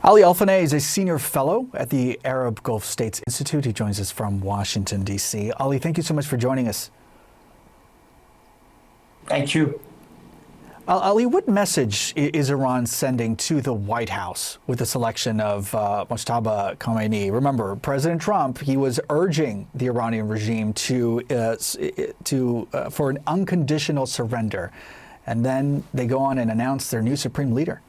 Ali Alfaneh is a senior fellow at the Arab Gulf States Institute. He joins us from Washington, D.C. Ali, thank you so much for joining us. Thank you. Ali, what message is Iran sending to the White House with the selection of Mojtaba Khamenei? Remember, President Trump, he was urging the Iranian regime for an unconditional surrender. And then they go on and announce their new supreme leader.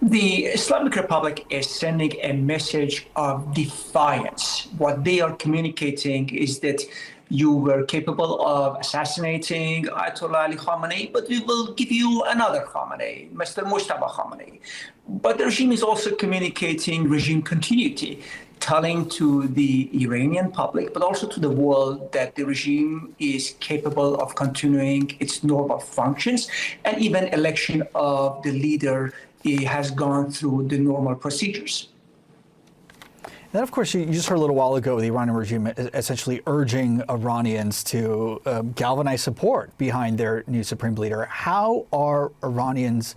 The Islamic Republic is sending a message of defiance. What they are communicating is that you were capable of assassinating Ayatollah Ali Khamenei, but we will give you another Khamenei, Mr. Mojtaba Khamenei. But the regime is also communicating regime continuity, telling to the Iranian public, but also to the world, that the regime is capable of continuing its normal functions, and even election of the leader has gone through the normal procedures. Then, of course, you just heard a little while ago the Iranian regime essentially urging Iranians to galvanize support behind their new supreme leader. How are Iranians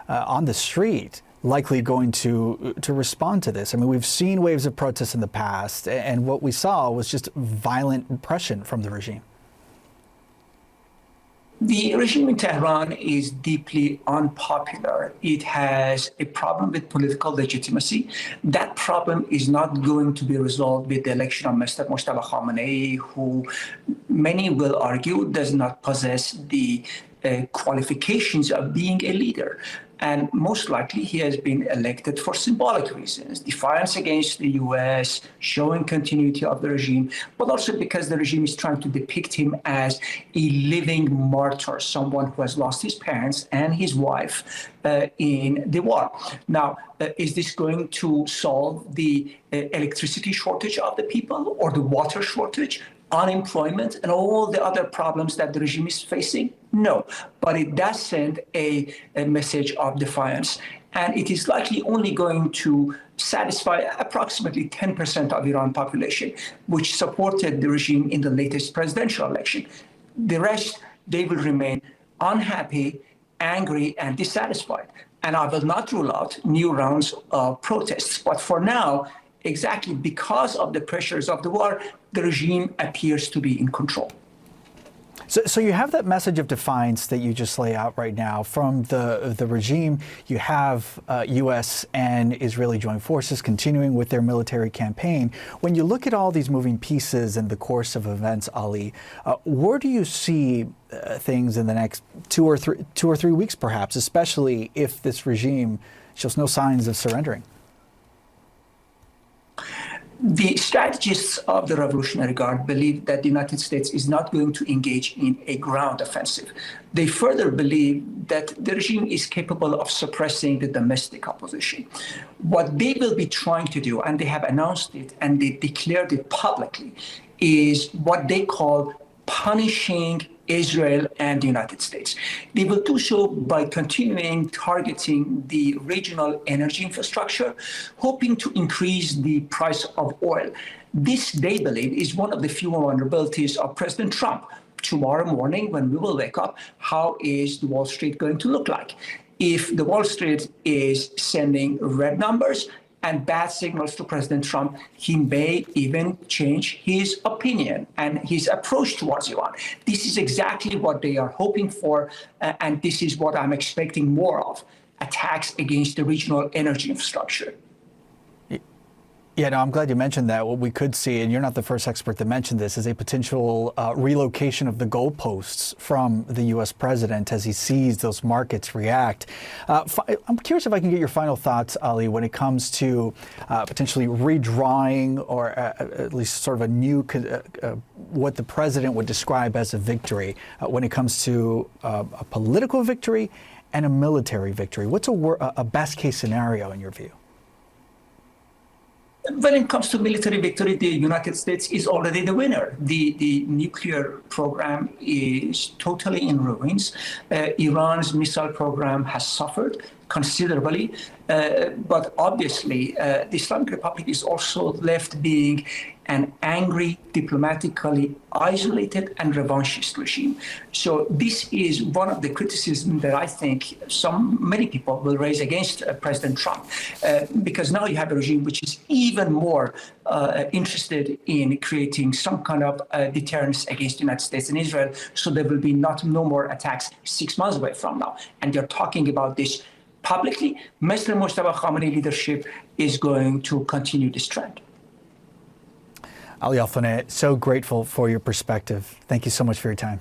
on the street likely going to respond to this? I mean, we've seen waves of protests in the past, and what we saw was just violent repression from the regime. The regime in Tehran is deeply unpopular. It has a problem with political legitimacy. That problem is not going to be resolved with the election of Mr. Mojtaba Khamenei, who many will argue does not possess the qualifications of being a leader. And most likely he has been elected for symbolic reasons, defiance against the U.S., showing continuity of the regime, but also because the regime is trying to depict him as a living martyr, someone who has lost his parents and his wife in the war. Now, is this going to solve the electricity shortage of the people, or the water shortage, unemployment, and all the other problems that the regime is facing? No, but it does send a message of defiance, and it is likely only going to satisfy approximately 10% of Iran population, which supported the regime in the latest presidential election. The rest, they will remain unhappy, angry, and dissatisfied. And I will not rule out new rounds of protests. But for now, exactly because of the pressures of the war, the regime appears to be in control. So you have that message of defiance that you just lay out right now from the regime. You have U.S. and Israeli joint forces continuing with their military campaign. When you look at all these moving pieces in the course of events, Ali, where do you see things in the next two or three weeks, perhaps, especially if this regime shows no signs of surrendering? The strategists of the Revolutionary Guard believe that the United States is not going to engage in a ground offensive. They further believe that the regime is capable of suppressing the domestic opposition. What they will be trying to do, and they have announced it and they declared it publicly, is what they call punishing Israel and the United States. They will do so by continuing targeting the regional energy infrastructure, hoping to increase the price of oil. This, they believe, is one of the few vulnerabilities of President Trump. Tomorrow morning, when we will wake up, how is the Wall Street going to look like? If the Wall Street is sending red numbers and bad signals to President Trump, he may even change his opinion and his approach towards Iran. This is exactly what they are hoping for, and this is what I'm expecting more of, attacks against the regional energy infrastructure. Yeah, no, I'm glad you mentioned that. What we could see, and you're not the first expert to mention this, is a potential relocation of the goalposts from the U.S. president as he sees those markets react. I'm curious if I can get your final thoughts, Ali, when it comes to potentially redrawing, or at least sort of a new, what the president would describe as a victory when it comes to a political victory and a military victory. What's a best case scenario in your view? When it comes to military victory, the United States is already the winner. The nuclear program is totally in ruins. Iran's missile program has suffered considerably, but obviously the Islamic Republic is also left being an angry, diplomatically isolated, and revanchist regime. So this is one of the criticisms that I think many people will raise against President Trump, because now you have a regime which is even more interested in creating some kind of deterrence against the United States and Israel. So there will be no more attacks 6 months away from now. And they're talking about this publicly. Mr. Mustafa Khamenei leadership is going to continue this trend. Ali Al-Faneh, so grateful for your perspective. Thank you so much for your time.